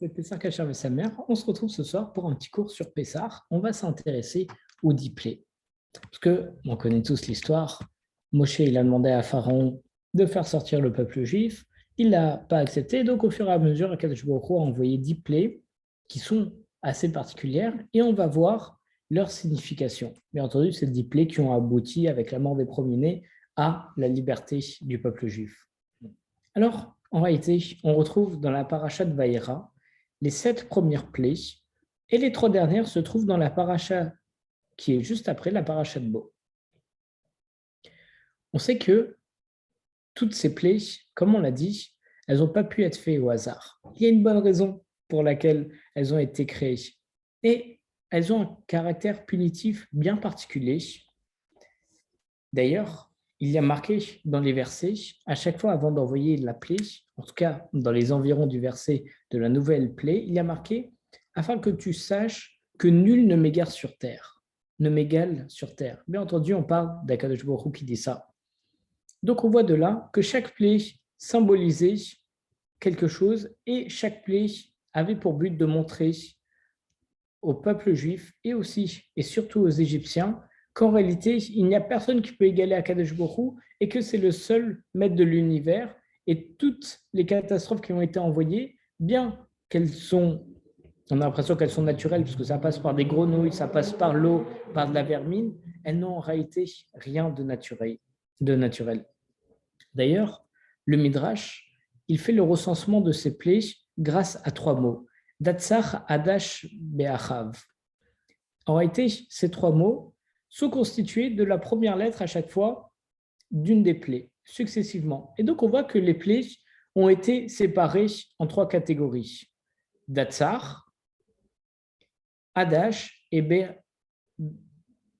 C'est Pessah Kachar et sa mère. On se retrouve ce soir pour un petit cours sur Pessah. On va s'intéresser au diplé. Parce que, on connaît tous l'histoire. Moshe, il a demandé à Pharaon de faire sortir le peuple juif. Il n'a pas accepté. Donc, au fur et à mesure, Akadosh Baruch Hu a envoyé 10 plaies qui sont assez particulières. Et on va voir leur signification. Bien entendu, c'est 10 plaies qui ont abouti, avec la mort des premiers-nés, à la liberté du peuple juif. Alors, en réalité, on retrouve dans la paracha de Vaïra les 7 premières plaies et les 3 dernières se trouvent dans la paracha qui est juste après la paracha de Bo. On sait que toutes ces plaies, comme on l'a dit, elles n'ont pas pu être faites au hasard. Il y a une bonne raison pour laquelle elles ont été créées. Et elles ont un caractère punitif bien particulier. D'ailleurs, il y a marqué dans les versets, à chaque fois avant d'envoyer la plaie, en tout cas dans les environs du verset de la nouvelle plaie, il y a marqué « afin que tu saches que nul ne m'égare sur terre, ne m'égale sur terre ». Bien entendu, on parle d'Akadosh Baruch Hu qui dit ça. Donc on voit de là que chaque plaie symbolisait quelque chose et chaque plaie avait pour but de montrer au peuple juif et aussi et surtout aux Égyptiens qu'en réalité, il n'y a personne qui peut égaler Akadosh Baruch Hu et que c'est le seul maître de l'univers. Et toutes les catastrophes qui ont été envoyées, bien qu'elles sont, on a l'impression qu'elles sont naturelles, parce que ça passe par des grenouilles, ça passe par l'eau, par de la vermine, elles n'ont en réalité rien de naturel. D'ailleurs, le Midrash, il fait le recensement de ces plaies grâce à 3 mots. Datsar, Adash, Be'achav. En réalité, ces 3 mots sont constitués de la première lettre à chaque fois d'une des plaies, successivement. Et donc, on voit que les plaies ont été séparées en 3 catégories. Datsar, Adash et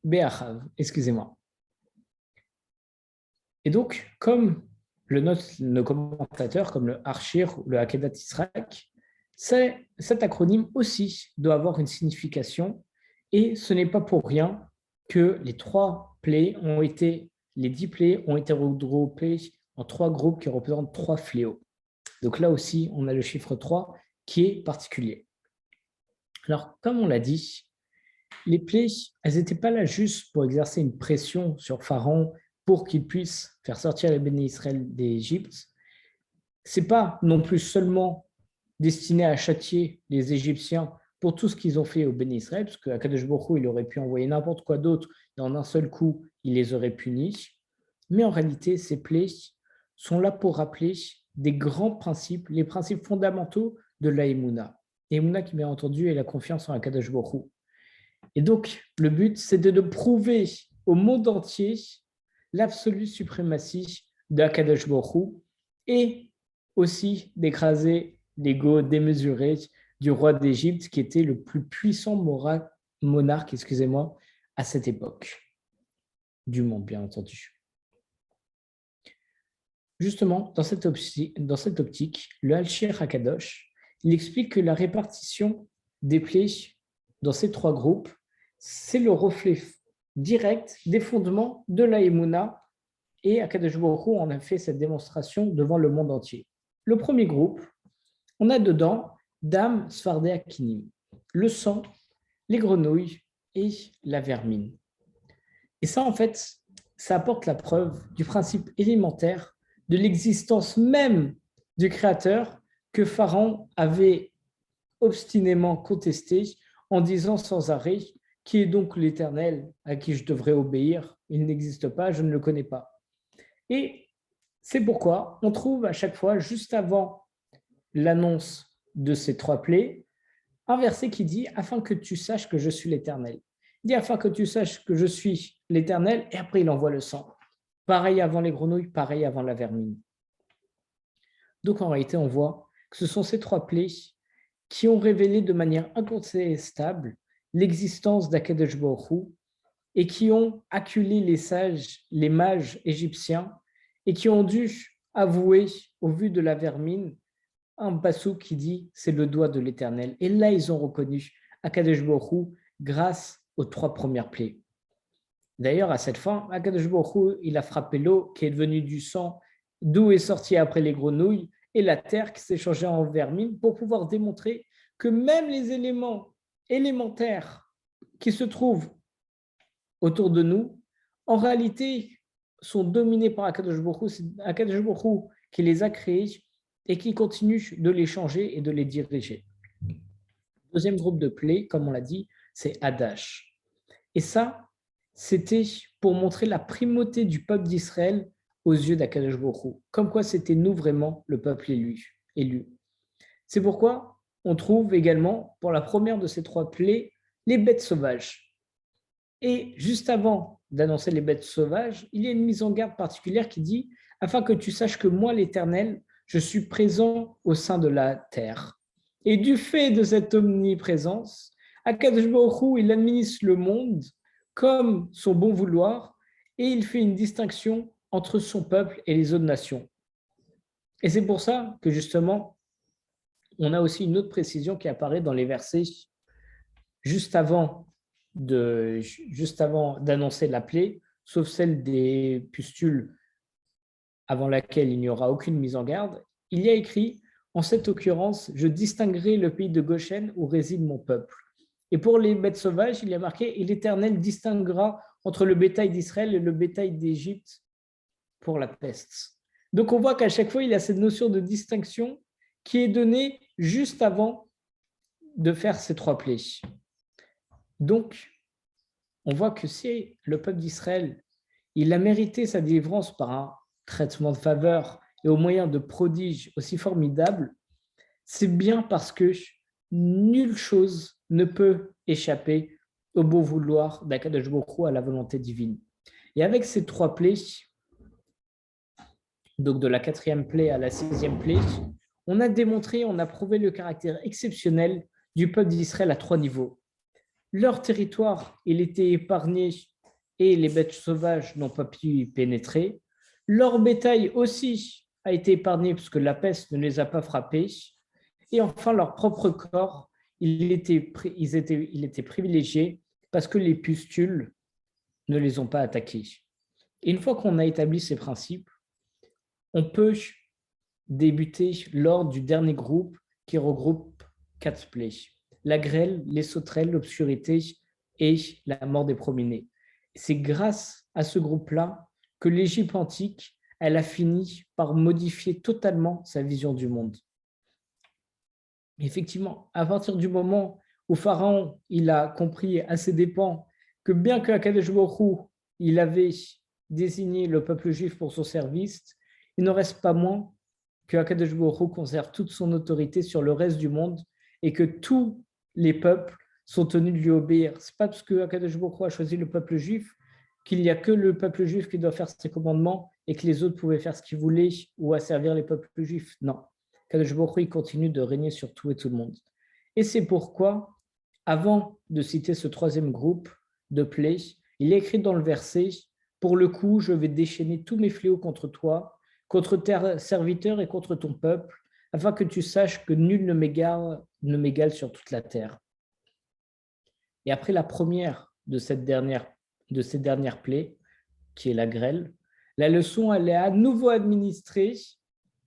Be'achav. Excusez-moi. Et donc, comme le note nos commentateurs, comme le Arshir ou le Hakedat Israq, cet acronyme aussi doit avoir une signification. Et ce n'est pas pour rien que les 3 plaies ont été, les 10 plaies ont été regroupées en 3 groupes qui représentent 3 fléaux. Donc là aussi, on a le chiffre 3 qui est particulier. Alors, comme on l'a dit, les plaies, elles n'étaient pas là juste pour exercer une pression sur Pharaon pour qu'il puisse faire sortir les bénis Israël d'Égypte. Ce n'est pas non plus seulement destiné à châtier les Égyptiens pour tout ce qu'ils ont fait au béni Israël, parce qu'Akadosh Baruch Hu, il aurait pu envoyer n'importe quoi d'autre, et en un seul coup, il les aurait punis. Mais en réalité, ces plaies sont là pour rappeler des grands principes, les principes fondamentaux de l'Aïmouna. L'Aïmouna qui, bien entendu, est la confiance en Akadosh Baruch Hu. Et donc, le but, c'est de prouver au monde entier l'absolue suprématie d'Akadosh Baruch Hu et aussi d'écraser l'ego démesuré du roi d'Égypte qui était le plus puissant monarque à cette époque du monde, bien entendu. Justement, dans cette optique, le Al-Shir HaKadosh, il explique que la répartition des plaies dans ces 3 groupes, c'est le reflet direct des fondements de la Emouna, et Akadosh Baruch Hu en a fait cette démonstration devant le monde entier. Le premier groupe, on a dedans Dam Sfardé Akinim, le sang, les grenouilles et la vermine. Et ça, en fait, ça apporte la preuve du principe élémentaire de l'existence même du Créateur que Pharaon avait obstinément contesté en disant sans arrêt « Qui est donc l'Éternel à qui je devrais obéir ? Il n'existe pas, je ne le connais pas. » Et c'est pourquoi on trouve à chaque fois, juste avant l'annonce de ces 3 plaies, un verset qui dit « Afin que tu saches que je suis l'Éternel ». Il dit « Afin que tu saches que je suis l'Éternel » et après il envoie le sang. Pareil avant les grenouilles, pareil avant la vermine. Donc en réalité, on voit que ce sont ces 3 plaies qui ont révélé de manière incontestable l'existence d'Akadosh Baruch Hu et qui ont acculé les sages, les mages égyptiens et qui ont dû avouer, au vu de la vermine, un passou qui dit « c'est le doigt de l'Éternel ». Et là, ils ont reconnu Akadosh Baruch Hu grâce aux 3 premières plaies. D'ailleurs, à cette fin, Akadosh Baruch Hu, il a frappé l'eau qui est devenue du sang, d'où est sorti après les grenouilles, et la terre qui s'est changée en vermine pour pouvoir démontrer que même les éléments élémentaires qui se trouvent autour de nous, en réalité, sont dominés par Akadosh Baruch Hu. C'est Akadosh Baruch Hu qui les a créés et qui continue de les changer et de les diriger. Deuxième groupe de plaies, comme on l'a dit, c'est Hadash. Et ça, c'était pour montrer la primauté du peuple d'Israël aux yeux d'Akadosh Baruch Hu. Comme quoi, c'était nous vraiment le peuple élu. C'est pourquoi on trouve également, pour la première de ces trois plaies, les bêtes sauvages. Et juste avant d'annoncer les bêtes sauvages, il y a une mise en garde particulière qui dit « Afin que tu saches que moi, l'Éternel, je suis présent au sein de la terre. » Et du fait de cette omniprésence, Akadosh Baruch Hu, il administre le monde comme son bon vouloir et il fait une distinction entre son peuple et les autres nations. Et c'est pour ça que justement, on a aussi une autre précision qui apparaît dans les versets juste avant d'annoncer la plaie, sauf celle des pustules avant laquelle il n'y aura aucune mise en garde. Il y a écrit « En cette occurrence, je distinguerai le pays de Goshen où réside mon peuple. » Et pour les bêtes sauvages, il y a marqué « Et l'Éternel distinguera entre le bétail d'Israël et le bétail d'Égypte pour la peste. » Donc on voit qu'à chaque fois, il y a cette notion de distinction qui est donnée juste avant de faire ces trois plaies. Donc, on voit que si le peuple d'Israël, il a mérité sa délivrance par un traitement de faveur et au moyen de prodiges aussi formidables, c'est bien parce que nulle chose ne peut échapper au beau vouloir d'Akadosh Baruch Hu, à la volonté divine. Et avec ces trois plaies, donc de la 4e plaie à la 6e plaie, on a démontré, on a prouvé le caractère exceptionnel du peuple d'Israël à 3 niveaux. Leur territoire, il était épargné et les bêtes sauvages n'ont pas pu y pénétrer. Leur bétail aussi a été épargné parce que la peste ne les a pas frappés. Et enfin, leur propre corps, il était privilégié parce que les pustules ne les ont pas attaqués. Et une fois qu'on a établi ces principes, on peut débuter lors du dernier groupe qui regroupe 4 plaies. La grêle, les sauterelles, l'obscurité et la mort des premiers-nés. C'est grâce à ce groupe-là que l'Égypte antique, elle a fini par modifier totalement sa vision du monde. Effectivement, à partir du moment où Pharaon, il a compris à ses dépens que bien que Akadosh Baruch Hu, il avait désigné le peuple juif pour son service, il n'en reste pas moins que Akadosh Baruch Hu conserve toute son autorité sur le reste du monde et que tous les peuples sont tenus de lui obéir. Ce n'est pas parce que Akadosh Baruch Hu a choisi le peuple juif qu'il n'y a que le peuple juif qui doit faire ses commandements et que les autres pouvaient faire ce qu'ils voulaient ou asservir les peuples juifs. Non. Akadosh Baruch Hu, il continue de régner sur tout et tout le monde. Et c'est pourquoi, avant de citer ce 3e groupe de plaies, il est écrit dans le verset « Pour le coup, je vais déchaîner tous mes fléaux contre toi, contre tes serviteurs et contre ton peuple, afin que tu saches que nul ne m'égale sur toute la terre. » Et après la première de ces dernières plaies, qui est la grêle, la leçon elle est à nouveau administrée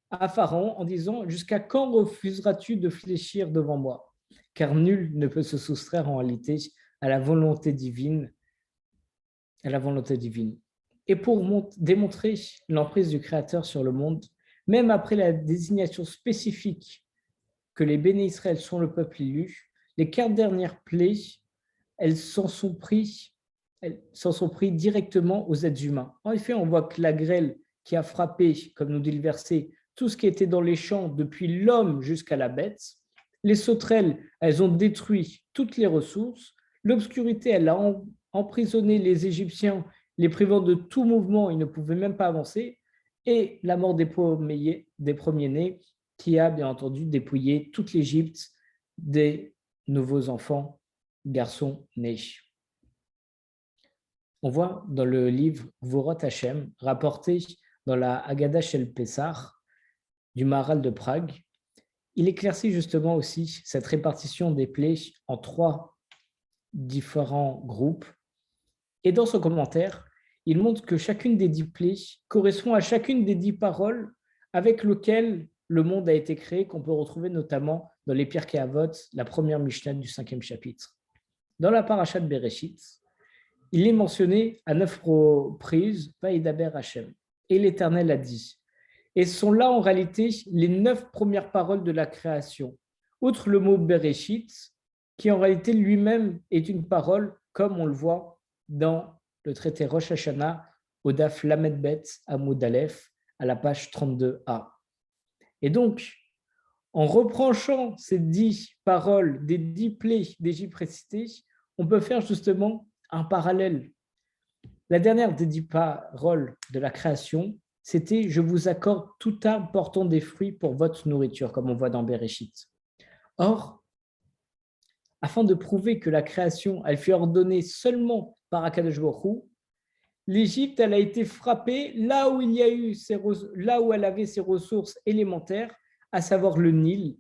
à Pharaon en disant « Jusqu'à quand refuseras-tu de fléchir devant moi ? Car nul ne peut se soustraire en réalité à la volonté divine. » Et pour démontrer l'emprise du Créateur sur le monde, même après la désignation spécifique que les béné Israël sont le peuple élu, les 4 dernières plaies, elles s'en sont pris directement aux êtres humains. En effet, on voit que la grêle qui a frappé, comme nous dit le verset, tout ce qui était dans les champs, depuis l'homme jusqu'à la bête, les sauterelles, elles ont détruit toutes les ressources, l'obscurité, elle a emprisonné les Égyptiens, les privant de tout mouvement, ils ne pouvaient même pas avancer, et la mort des premiers-nés qui a bien entendu dépouillé toute l'Égypte des nouveaux enfants, garçons nés. On voit dans le livre Vorot Hashem, rapporté dans la Haggadah Shel Pessah du Maharal de Prague, il éclaircit justement aussi cette répartition des plaies en 3 différents groupes. Et dans son commentaire, il montre que chacune des 10 plaies correspond à chacune des 10 paroles avec lesquelles le monde a été créé, qu'on peut retrouver notamment dans les Pirkei Avot, la première Mishnah du 5e chapitre. Dans la Parashat Bereshit, il est mentionné à 9 reprises « Vaïdaber Hashem » et l'Éternel a dit. Et ce sont là en réalité les 9 premières paroles de la création. Outre le mot Bereshit, qui en réalité lui-même est une parole, comme on le voit dans le traité Rosh Hashanah, au Daf Lamed Bet Amoud Aleph, à la page 32a. Et donc, en reprochant ces 10 paroles des 10 plaies d'Égypte précitées, on peut faire justement un parallèle. La dernière des 10 paroles de la création, c'était « Je vous accorde tout arbre portant des fruits pour votre nourriture », comme on voit dans Bereshit. Or, afin de prouver que la création, elle fut ordonnée seulement par Akadosh Baruch Hu, l'Égypte, elle a été frappée là où elle avait ses ressources élémentaires, à savoir le Nil,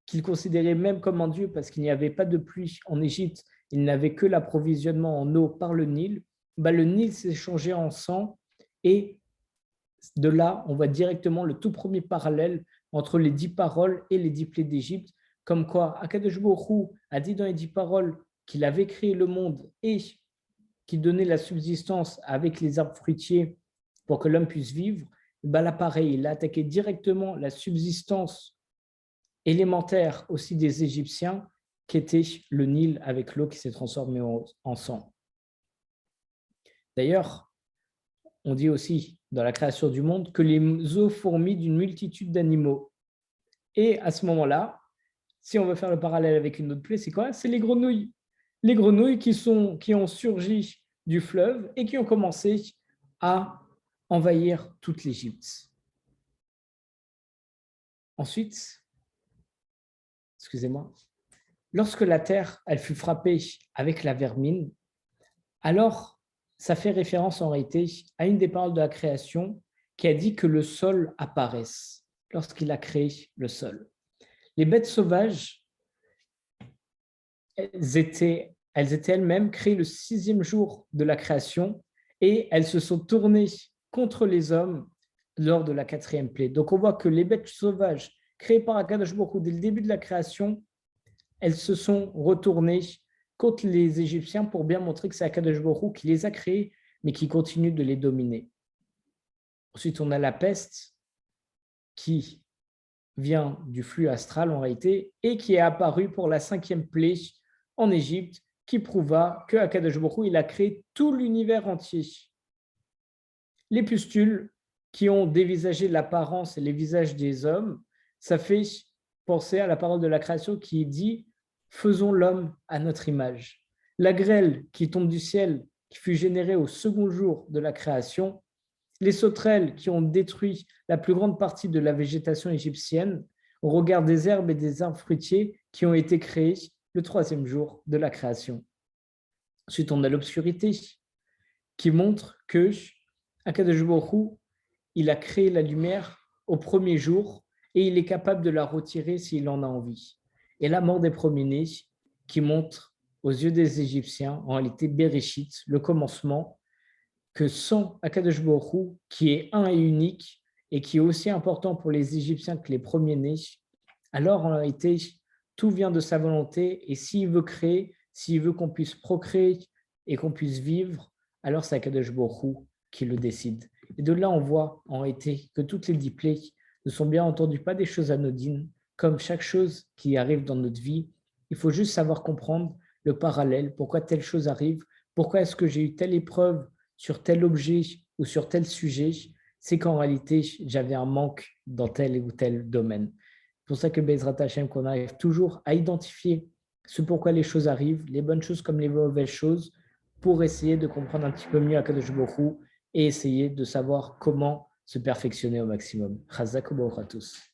qu'il considérait même comme un dieu parce qu'il n'y avait pas de pluie en Égypte, il n'avait que l'approvisionnement en eau par le Nil. Le Nil s'est changé en sang et de là, on voit directement le tout premier parallèle entre les 10 paroles et les 10 plaies d'Égypte, comme quoi Akadosh Baruch Hu a dit dans les 10 paroles qu'il avait créé le monde et qui donnait la subsistance avec les arbres fruitiers pour que l'homme puisse vivre. Là, pareil, il a attaqué directement la subsistance élémentaire aussi des Égyptiens, qui était le Nil avec l'eau qui s'est transformée en sang. D'ailleurs, on dit aussi dans la création du monde que les eaux fourmillent d'une multitude d'animaux. Et à ce moment-là, si on veut faire le parallèle avec une autre plaie, c'est quoi? C'est les grenouilles. Les grenouilles qui ont surgi du fleuve et qui ont commencé à envahir toute l'Égypte. Ensuite, excusez-moi, lorsque la terre elle fut frappée avec la vermine, alors ça fait référence en réalité à une des paroles de la création qui a dit que le sol apparaisse lorsqu'il a créé le sol. Les bêtes sauvages, elles étaient elles-mêmes créées le 6e jour de la création et elles se sont tournées contre les hommes lors de la 4e plaie. Donc on voit que les bêtes sauvages créées par Akadosh Baruch Hu dès le début de la création, elles se sont retournées contre les Égyptiens pour bien montrer que c'est Akadosh Baruch Hu qui les a créés, mais qui continue de les dominer. Ensuite, on a la peste qui vient du flux astral en réalité et qui est apparue pour la 5e plaie en Égypte, qui prouva que Akadosh Baruch Hu, il a créé tout l'univers entier. Les pustules qui ont dévisagé l'apparence et les visages des hommes, ça fait penser à la parole de la création qui dit « Faisons l'homme à notre image ». La grêle qui tombe du ciel, qui fut générée au 2e jour de la création, les sauterelles qui ont détruit la plus grande partie de la végétation égyptienne, au regard des herbes et des arbres fruitiers qui ont été créés le 3e jour de la création. Ensuite, on a l'obscurité qui montre que Akadosh Baruch Hu, il a créé la lumière au 1er jour et il est capable de la retirer s'il en a envie. Et la mort des premiers-nés qui montre aux yeux des Égyptiens, en réalité Bereshit, le commencement, que sans Akadosh Baruch Hu, qui est un et unique et qui est aussi important pour les Égyptiens que les premiers-nés, alors en réalité, tout vient de sa volonté et s'il veut créer, s'il veut qu'on puisse procréer et qu'on puisse vivre, alors c'est Akadosh Baruch Hu qui le décide. Et de là, on voit en réalité que toutes les 10 plaies ne sont bien entendu pas des choses anodines, comme chaque chose qui arrive dans notre vie. Il faut juste savoir comprendre le parallèle, pourquoi telle chose arrive, pourquoi est-ce que j'ai eu telle épreuve sur tel objet ou sur tel sujet, c'est qu'en réalité, j'avais un manque dans tel ou tel domaine. C'est pour ça que Bezrat Hashem, qu'on arrive toujours à identifier ce pourquoi les choses arrivent, les bonnes choses comme les mauvaises choses, pour essayer de comprendre un petit peu mieux Akadosh Baruch Hu et essayer de savoir comment se perfectionner au maximum. Chazak u'Baruch à tous.